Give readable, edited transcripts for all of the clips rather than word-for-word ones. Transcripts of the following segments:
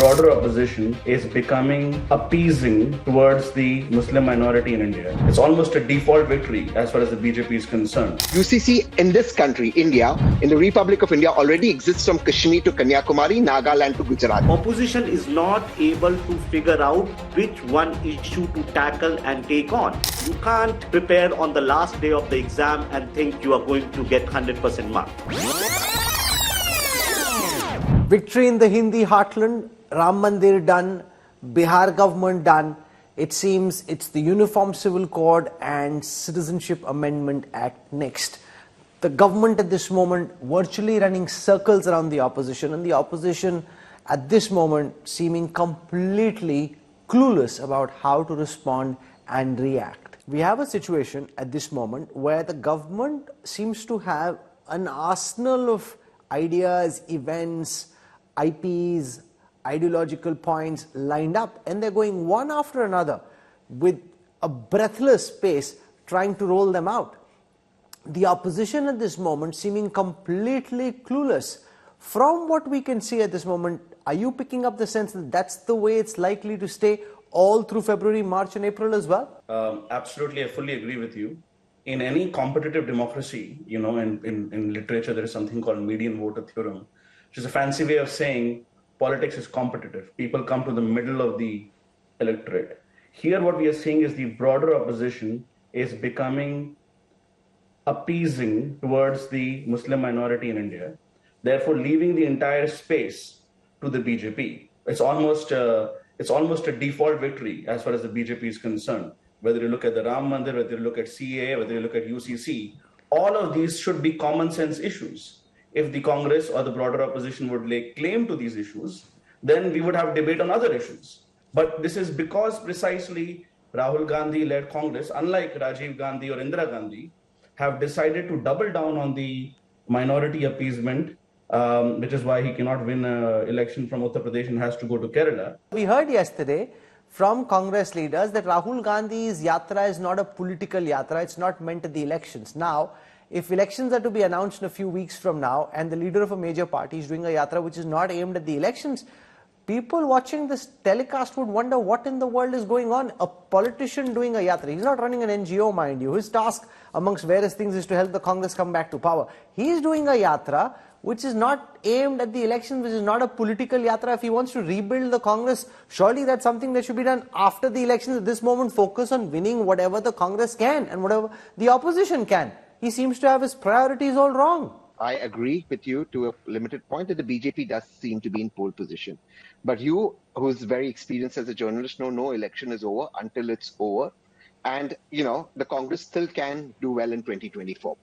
broader opposition is becoming appeasing towards the Muslim minority in India. It's almost a default victory as far as the BJP is concerned. UCC in this country, India, in the Republic of India, already exists from Kashmir to Kanyakumari, Nagaland to Gujarat. Opposition is not able to figure out which one issue to tackle and take on. You can't prepare on the last day of the exam and think you are going to get 100% mark. Victory in the Hindi heartland, Ram Mandir done, Bihar government done. It seems it's the Uniform Civil Code and Citizenship Amendment Act next. The government at this moment virtually running circles around the opposition, and the opposition at this moment seeming completely clueless about how to respond and react. We have a situation at this moment where the government seems to have an arsenal of ideas, events, IPs, ideological points lined up, and they're going one after another with a breathless pace trying to roll them out. The opposition at this moment seeming completely clueless. From what we can see at this moment, are you picking up the sense that that's the way it's likely to stay all through February, March and April as well? Absolutely, I fully agree with you. In any competitive democracy, in literature, there is something called median voter theorem, which is a fancy way of saying politics is competitive. People come to the middle of the electorate. Here, what we are seeing is the broader opposition is becoming appeasing towards the Muslim minority in India, therefore leaving the entire space to the BJP. It's almost a default victory as far as the BJP is concerned. Whether you look at the Ram Mandir, whether you look at CAA, whether you look at UCC, all of these should be common sense issues. If the Congress or the broader opposition would lay claim to these issues, then we would have debate on other issues. But this is because precisely Rahul Gandhi-led Congress, unlike Rajiv Gandhi or Indira Gandhi, have decided to double down on the minority appeasement, which is why he cannot win an election from Uttar Pradesh and has to go to Kerala. We heard yesterday from Congress leaders that Rahul Gandhi's yatra is not a political yatra, it's not meant at the elections. Now, if elections are to be announced in a few weeks from now and the leader of a major party is doing a yatra which is not aimed at the elections, people watching this telecast would wonder what in the world is going on. A politician doing a yatra, he's not running an NGO, mind you. His task amongst various things is to help the Congress come back to power. He's doing a yatra which is not aimed at the elections, which is not a political yatra. If he wants to rebuild the Congress, surely that's something that should be done after the elections. At this moment, focus on winning whatever the Congress can and whatever the opposition can. He seems to have his priorities all wrong. I agree with you to a limited point that the BJP does seem to be in pole position. But you, who's very experienced as a journalist, know no election is over until it's over. And, the Congress still can do well in 2024.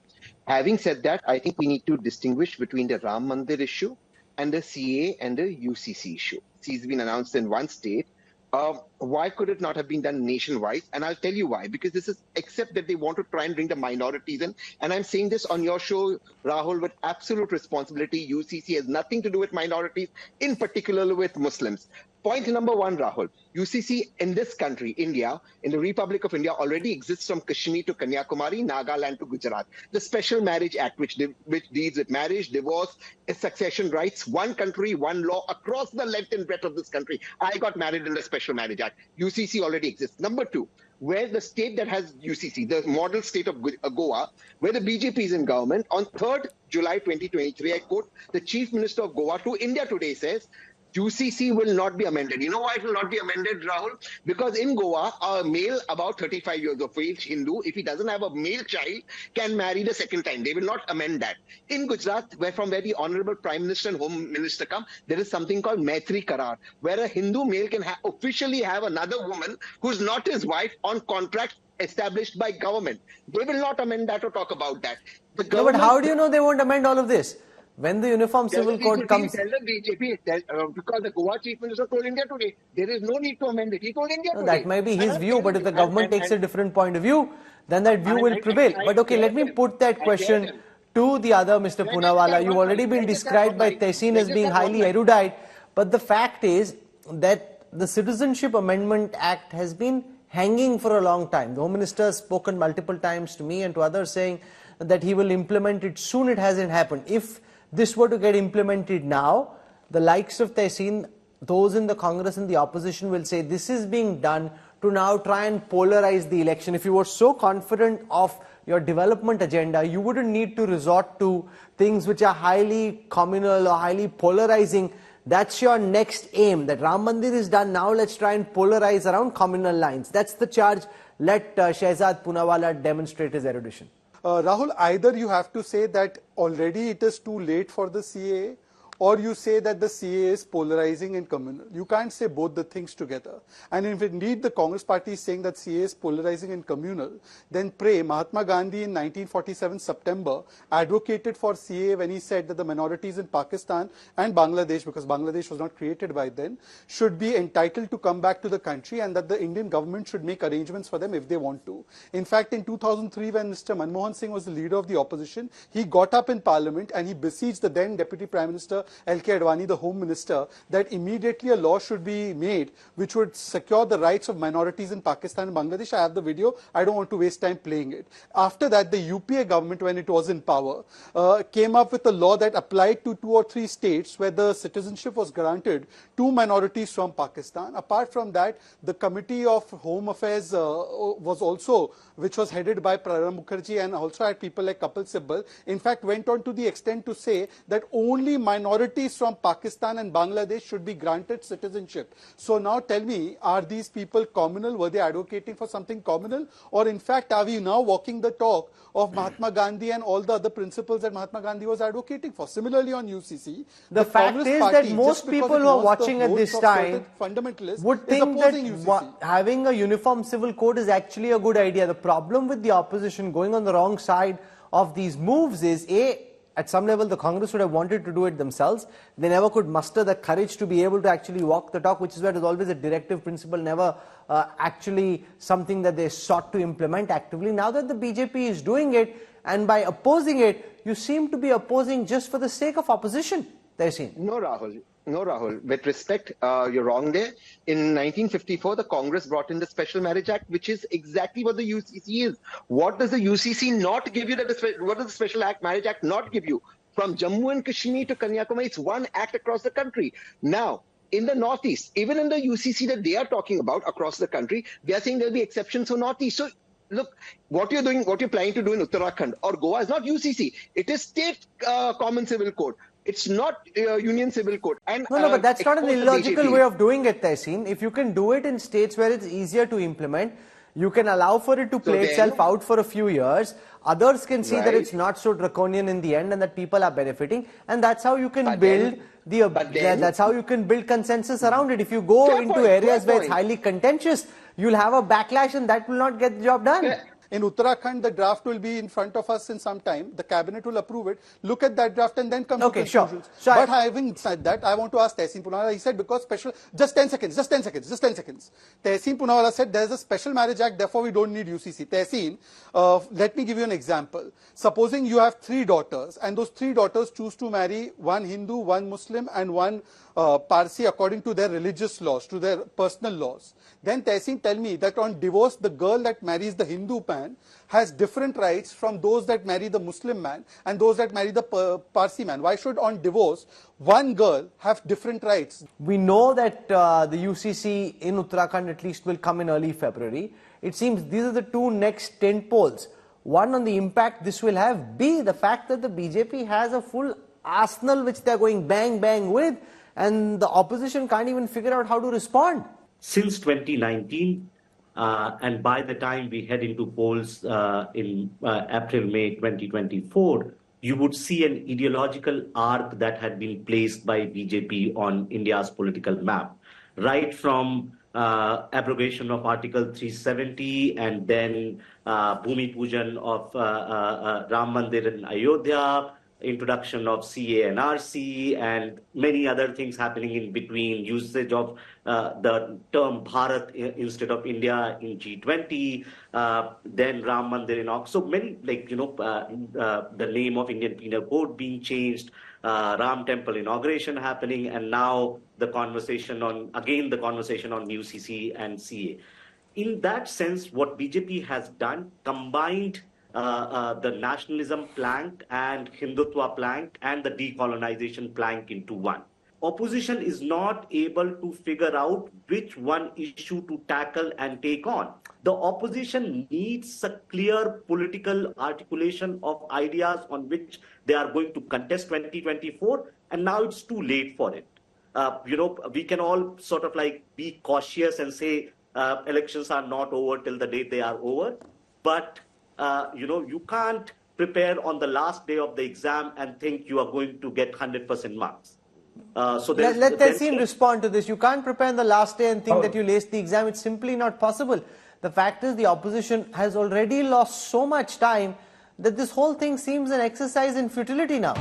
Having said that, I think we need to distinguish between the Ram Mandir issue and the CAA and the UCC issue. It's been announced in one state. Why could it not have been done nationwide? And I'll tell you why. Because this is, except that they want to try and bring the minorities in. And I'm saying this on your show, Rahul, with absolute responsibility. UCC has nothing to do with minorities, in particular with Muslims. Point number one, Rahul. UCC in this country, India, in the Republic of India, already exists from Kashmir to Kanyakumari, Nagaland to Gujarat. The Special Marriage Act, which deals with marriage, divorce, succession rights, one country, one law across the length and breadth of this country. I got married in the Special Marriage Act. UCC already exists. Number two, where the state that has UCC, the model state of Goa, where the BJP is in government, on 3rd July 2023, I quote, the Chief Minister of Goa to India Today says, UCC will not be amended. You know why it will not be amended, Rahul? Because in Goa, a male about 35 years of age, Hindu, if he doesn't have a male child, can marry the second time. They will not amend that. In Gujarat, from where the Honorable Prime Minister and Home Minister come, there is something called Maitri Karar, where a Hindu male can officially have another woman who's not his wife on contract established by government. They will not amend that or talk about that. No, but how do you know they won't amend all of this? When the Uniform Civil Code comes... Tell the BJP, because the Goa Chief Minister told India Today, there is no need to amend it. He told India Today. That might be his view, but if the government takes a different point of view, then that view will prevail. But okay, let me put that question to the other Mr. Poonawala. You've already been described by Tehseen as being highly erudite, but the fact is that the Citizenship Amendment Act has been hanging for a long time. The Home Minister has spoken multiple times to me and to others saying that he will implement it soon. It hasn't happened. If this were to get implemented now, the likes of Tehseen those in the Congress and the opposition will say this is being done to now try and polarize the election. If you were so confident of your development agenda, you wouldn't need to resort to things which are highly communal or highly polarizing. That's your next aim, that Ram Mandir is done, now let's try and polarize around communal lines. That's the charge. Let Shehzad Poonawala demonstrate his erudition. Rahul, either you have to say that already it is too late for the CAA, or you say that the CAA is polarizing and communal. You can't say both the things together. And if indeed the Congress party is saying that CAA is polarizing and communal, then pray, Mahatma Gandhi in 1947 September advocated for CAA when he said that the minorities in Pakistan and Bangladesh, because Bangladesh was not created by then, should be entitled to come back to the country, and that the Indian government should make arrangements for them if they want to. In fact, in 2003, when Mr. Manmohan Singh was the leader of the opposition, he got up in Parliament and he besieged the then Deputy Prime Minister L.K. Advani, the Home Minister, that immediately a law should be made which would secure the rights of minorities in Pakistan and Bangladesh. I have the video. I don't want to waste time playing it. After that, the UPA government, when it was in power, came up with a law that applied to 2 or 3 states where the citizenship was granted to minorities from Pakistan. Apart from that, the Committee of Home Affairs was also, which was headed by Pranab Mukherjee and also had people like Kapil Sibal, in fact went on to the extent to say that only minorities from Pakistan and Bangladesh should be granted citizenship. So now tell me, are these people communal? Were they advocating for something communal? Or in fact, are we now walking the talk of Mahatma Gandhi and all the other principles that Mahatma Gandhi was advocating for? Similarly on UCC, the fact Congress is party, that most people who are watching at this time would think that having a uniform civil code is actually a good idea. The problem with the opposition going on the wrong side of these moves is, at some level, the Congress would have wanted to do it themselves. They never could muster the courage to be able to actually walk the talk, which is where it was always a directive principle, never actually something that they sought to implement actively. Now that the BJP is doing it, and by opposing it, you seem to be opposing just for the sake of opposition, Tehseen. No, Rahul. No, Rahul. With respect, you're wrong there. In 1954, the Congress brought in the Special Marriage Act, which is exactly what the UCC is. What does the UCC not give you? What does the Special Marriage Act not give you? From Jammu and Kashmir to Kanyakumari, it's one act across the country. Now, in the Northeast, even in the UCC that they are talking about across the country, they are saying there'll be exceptions for Northeast. So, look, what you're doing, what you're planning to do in Uttarakhand or Goa is not UCC. It is state common civil code. It's not union civil code. And no, but that's not an illogical way of doing it, Tehseen. If you can do it in states where it's easier to implement, you can allow for it to play itself out for a few years. Others can see that it's not so draconian in the end and that people are benefiting, and that's how you can build that's how you can build consensus around it. If you go into areas where it's highly contentious, you'll have a backlash and that will not get the job done. Yeah. In Uttarakhand, the draft will be in front of us in some time. The cabinet will approve it. Look at that draft and then come to conclusions. Sure. But having said that, I want to ask Tehseen Poonawala. He said because just 10 seconds. Tehseen Poonawala said there's a Special Marriage Act, therefore we don't need UCC. Tehseen, let me give you an example. Supposing you have 3 daughters and those 3 daughters choose to marry one Hindu, one Muslim and one Parsi according to their religious laws, to their personal laws. Then Tehseen, tell me that on divorce, the girl that marries the Hindu man has different rights from those that marry the Muslim man and those that marry the Parsi man. Why should on divorce one girl have different rights? We know that the UCC in Uttarakhand at least will come in early February. It seems these are the 2 next 10 polls. One, on the impact this will have. B, the fact that the BJP has a full arsenal which they are going bang bang with, and the opposition can't even figure out how to respond. Since 2019, and by the time we head into polls in April, May 2024, you would see an ideological arc that had been placed by BJP on India's political map, right from abrogation of Article 370 and then Bhumi Pujan of Ram Mandir in Ayodhya, introduction of CAA and RC, and many other things happening in between, usage of the term Bharat instead of India in G20, then Ram Mandir in so many, the name of Indian Penal Code being changed, Ram Temple inauguration happening, and now the conversation on UCC and CAA. In that sense, what BJP has done, combined the nationalism plank and Hindutva plank and the decolonization plank into one. opposition is not able to figure out which one issue to tackle and take on. The opposition needs a clear political articulation of ideas on which they are going to contest 2024, and now it's too late for it. We can all sort of like be cautious and say elections are not over till the day they are over, but you can't prepare on the last day of the exam and think you are going to get 100% marks. Let Tehseen respond to this. You can't prepare on the last day and think that you aced the exam. It's simply not possible. The fact is the opposition has already lost so much time that this whole thing seems an exercise in futility now.